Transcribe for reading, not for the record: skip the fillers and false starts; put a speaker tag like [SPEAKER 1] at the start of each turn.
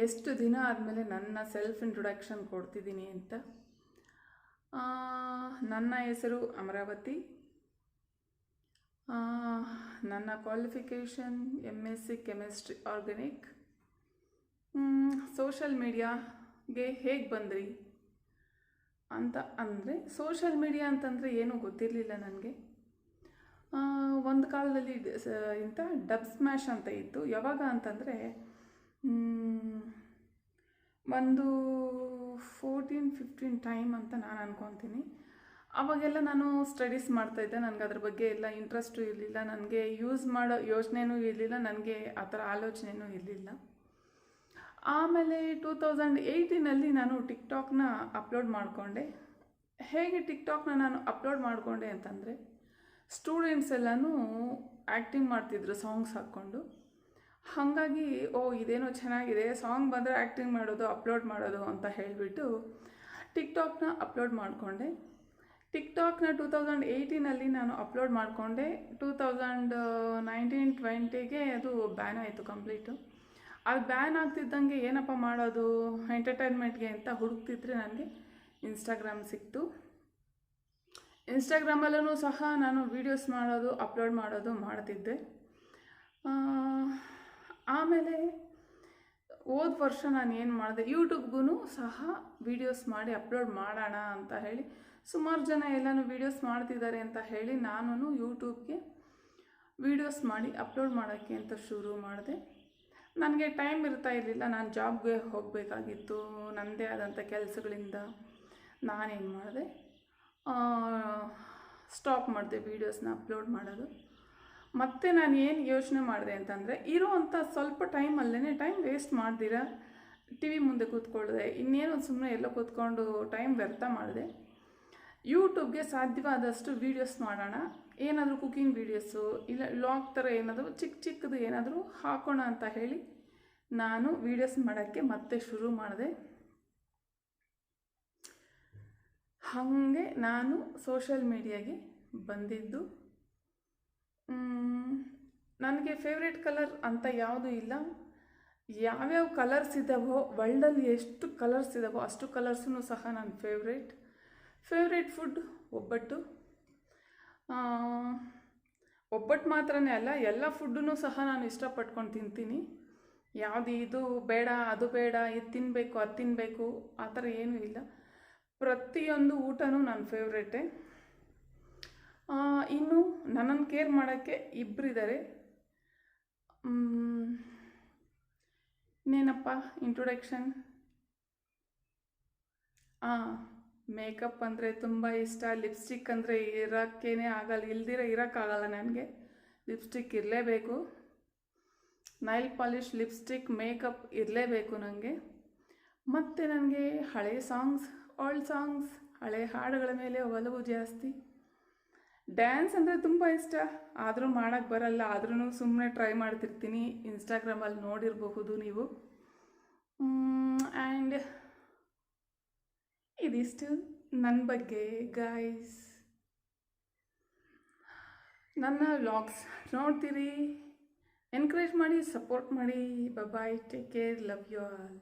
[SPEAKER 1] ಎಷ್ಟು ದಿನ ಆದಮೇಲೆ ನನ್ನ ಸೆಲ್ಫ್ ಇಂಟ್ರೊಡಕ್ಷನ್ ಕೊಡ್ತಿದ್ದೀನಿ ಅಂತ. ನನ್ನ ಹೆಸರು ಅಮರಾವತಿ. ನನ್ನ qualification MSc chemistry organic. Social ಮೀಡಿಯಾಗೆ ಹೇಗೆ ಬಂದ್ರಿ ಅಂತ ಅಂದರೆ, ಸೋಷಲ್ ಮೀಡಿಯಾ ಅಂತಂದರೆ ಏನೂ ಗೊತ್ತಿರಲಿಲ್ಲ ನನಗೆ. ಒಂದು ಕಾಲದಲ್ಲಿ ಇಂಥ ಡಬ್ ಸ್ಮ್ಯಾಶ್ ಅಂತ ಇತ್ತು. ಯಾವಾಗ ಅಂತಂದರೆ ಒಂದು 14-15 ಟೈಮ್ ಅಂತ ನಾನು ಅಂದ್ಕೊತೀನಿ. ಅವಾಗೆಲ್ಲ ನಾನು ಸ್ಟಡೀಸ್ ಮಾಡ್ತಾಯಿದ್ದೆ. ನನಗೆ ಅದ್ರ ಬಗ್ಗೆ ಎಲ್ಲ ಇಂಟ್ರೆಸ್ಟು ಇರಲಿಲ್ಲ, ನನಗೆ ಯೂಸ್ ಮಾಡೋ ಯೋಚನೆಯೂ ಇರಲಿಲ್ಲ, ನನಗೆ ಆ ಥರ ಆಲೋಚನೆಯೂ ಇರಲಿಲ್ಲ. ಆಮೇಲೆ 2018 ನಾನು ಟಿಕ್ಟಾಕ್ನ ಅಪ್ಲೋಡ್ ಮಾಡಿಕೊಂಡೆ. ಹೇಗೆ ಟಿಕ್ಟಾಕ್ನ ನಾನು ಅಪ್ಲೋಡ್ ಮಾಡಿಕೊಂಡೆ ಅಂತಂದರೆ, ಸ್ಟೂಡೆಂಟ್ಸ್ ಎಲ್ಲನೂ ಆ್ಯಕ್ಟಿಂಗ್ ಮಾಡ್ತಿದ್ರು ಸಾಂಗ್ಸ್ ಹಾಕ್ಕೊಂಡು. ಹಾಗಾಗಿ ಇದೇನೋ ಚೆನ್ನಾಗಿದೆ, ಸಾಂಗ್ ಬಂದರೆ ಆ್ಯಕ್ಟಿಂಗ್ ಮಾಡೋದು, ಅಪ್ಲೋಡ್ ಮಾಡೋದು ಅಂತ ಹೇಳಿಬಿಟ್ಟು ಟಿಕ್ಟಾಕ್ನ ಅಪ್ಲೋಡ್ ಮಾಡಿಕೊಂಡೆ. ಟಿಕ್ಟಾಕ್ನ 2018 ನಾನು ಅಪ್ಲೋಡ್ ಮಾಡಿಕೊಂಡೆ. 2019-20 ಅದು ಬ್ಯಾನ್ ಆಯಿತು ಕಂಪ್ಲೀಟು. ಅದು ಬ್ಯಾನ್ ಆಗ್ತಿದ್ದಂಗೆ ಏನಪ್ಪ ಮಾಡೋದು ಎಂಟರ್ಟೈನ್ಮೆಂಟ್ಗೆ ಅಂತ ಹುಡುಕ್ತಿದ್ರೆ ನನಗೆ ಇನ್ಸ್ಟಾಗ್ರಾಮ್ ಸಿಕ್ತು. ಇನ್ಸ್ಟಾಗ್ರಾಮಲ್ಲೂ ಸಹ ನಾನು ವೀಡಿಯೋಸ್ ಮಾಡೋದು, ಅಪ್ಲೋಡ್ ಮಾಡೋದು ಮಾಡ್ತಿದ್ದೆ. ಆಮೇಲೆ ಹೋದ ವರ್ಷ ನಾನು ಏನು ಮಾಡಿದೆ, ಯೂಟ್ಯೂಬ್ಗೂ ಸಹ ವೀಡಿಯೋಸ್ ಮಾಡಿ ಅಪ್ಲೋಡ್ ಮಾಡೋಣ ಅಂತ ಹೇಳಿ, ಸುಮಾರು ಜನ ಎಲ್ಲನೂ ವೀಡಿಯೋಸ್ ಮಾಡ್ತಿದ್ದಾರೆ ಅಂತ ಹೇಳಿ ನಾನು ಯೂಟ್ಯೂಬ್ಗೆ ವೀಡಿಯೋಸ್ ಮಾಡಿ ಅಪ್ಲೋಡ್ ಮಾಡೋಕ್ಕೆ ಅಂತ ಶುರು ಮಾಡಿದೆ. ನನಗೆ ಟೈಮ್ ಇರ್ತಾ ಇರಲಿಲ್ಲ, ನಾನು ಜಾಬ್ಗೆ ಹೋಗಬೇಕಾಗಿತ್ತು. ನನ್ನದೇ ಆದಂಥ ಕೆಲಸಗಳಿಂದ ನಾನೇನು ಮಾಡಿದೆ, ಸ್ಟಾಪ್ ಮಾಡಿದೆ ವೀಡಿಯೋಸ್ನ ಅಪ್ಲೋಡ್ ಮಾಡೋದು. ಮತ್ತು ನಾನು ಏನು ಯೋಚನೆ ಮಾಡಿದೆ ಅಂತಂದರೆ, ಇರೋವಂಥ ಸ್ವಲ್ಪ ಟೈಮ್ ವೇಸ್ಟ್ ಮಾಡ್ದಿರ ಟಿ ವಿ ಮುಂದೆ ಕೂತ್ಕೊಳ್ಳದೆ, ಇನ್ನೇನು ಸುಮ್ಮನೆ ಎಲ್ಲೋ ಕೂತ್ಕೊಂಡು ಟೈಮ್ ವ್ಯರ್ಥ ಮಾಡಿದೆ. ಯೂಟ್ಯೂಬ್ಗೆ ಸಾಧ್ಯವಾದಷ್ಟು ವೀಡಿಯೋಸ್ ಮಾಡೋಣ, ಏನಾದರೂ ಕುಕಿಂಗ್ ವೀಡಿಯೋಸು ಇಲ್ಲ ವ್ಲಾಗ್ ಥರ ಏನಾದರೂ ಚಿಕ್ಕದು ಏನಾದರೂ ಹಾಕೋಣ ಅಂತ ಹೇಳಿ ನಾನು ವೀಡಿಯೋಸ್ ಮಾಡೋಕ್ಕೆ ಮತ್ತೆ ಶುರು ಮಾಡಿದೆ. ಹಾಗೆ ನಾನು ಸೋಷಲ್ ಮೀಡಿಯಾಗೆ ಬಂದಿದ್ದು. ನನಗೆ ಫೇವ್ರೇಟ್ ಕಲರ್ ಅಂತ ಯಾವುದೂ ಇಲ್ಲ. ಯಾವ್ಯಾವ ಕಲರ್ಸ್ ಇದ್ದಾವೋ, ವರ್ಲ್ಡಲ್ಲಿ ಎಷ್ಟು ಕಲರ್ಸ್ ಇದ್ದಾವೋ ಅಷ್ಟು ಕಲರ್ಸೂ ಸಹ ನನ್ನ ಫೇವ್ರೇಟ್ ಫುಡ್ ಒಬ್ಬಟ್ಟು. ಒಬ್ಬಟ್ಟು ಮಾತ್ರನೇ ಅಲ್ಲ, ಎಲ್ಲ ಫುಡ್ಡೂ ಸಹ ನಾನು ಇಷ್ಟಪಟ್ಕೊಂಡು ತಿಂತೀನಿ. ಯಾವುದು ಇದು ಬೇಡ ಅದು ಬೇಡ, ಇದು ತಿನ್ನಬೇಕು ಅದು ತಿನ್ನಬೇಕು ಆ ಥರ ಏನೂ ಇಲ್ಲ. ಪ್ರತಿಯೊಂದು ಊಟನೂ ನನ್ನ ಫೇವ್ರೇಟೇ. ಇನ್ನು ನನ್ನನ್ನು ಕೇರ್ ಮಾಡೋಕ್ಕೆ ಇಬ್ಬರಿದ್ದಾರೆ. ಇನ್ನೇನಪ್ಪ ಇಂಟ್ರೊಡಕ್ಷನ್. ಮೇಕಪ್ ಅಂದರೆ ತುಂಬ ಇಷ್ಟ. ಲಿಪ್ಸ್ಟಿಕ್ ಅಂದರೆ ಇರೋಕ್ಕೇ ಆಗಲ್ಲ, ಇರೋಕ್ಕಾಗಲ್ಲ ನನಗೆ. ಲಿಪ್ಸ್ಟಿಕ್ ಇರಲೇಬೇಕು, ನೈಲ್ ಪಾಲಿಶ್, ಲಿಪ್ಸ್ಟಿಕ್, ಮೇಕಪ್ ಇರಲೇಬೇಕು ನನಗೆ. ಮತ್ತು ನನಗೆ ಹಳೆ ಸಾಂಗ್ಸ್, ಓಲ್ಡ್ ಸಾಂಗ್ಸ್, ಹಳೆ ಹಾಡುಗಳ ಮೇಲೆ ಒಲವು ಜಾಸ್ತಿ. ಡ್ಯಾನ್ಸ್ ಅಂದರೆ ತುಂಬ ಇಷ್ಟ, ಆದರೂ ಮಾಡೋಕ್ಕೆ ಬರಲ್ಲ, ಆದ್ರೂ ಸುಮ್ಮನೆ ಟ್ರೈ ಮಾಡ್ತಿರ್ತೀನಿ. ಇನ್ಸ್ಟಾಗ್ರಾಮಲ್ಲಿ ನೋಡಿರಬಹುದು ನೀವು. ಆ್ಯಂಡ್ ಇದಿಷ್ಟು ನನ್ನ ಬಗ್ಗೆ ಗಾಯ್ಸ್. ನನ್ನ ವ್ಲಾಗ್ಸ್ ನೋಡ್ತೀರಿ, ಎನ್ಕರೇಜ್ ಮಾಡಿ, ಸಪೋರ್ಟ್ ಮಾಡಿ. Bye, take care, love you all.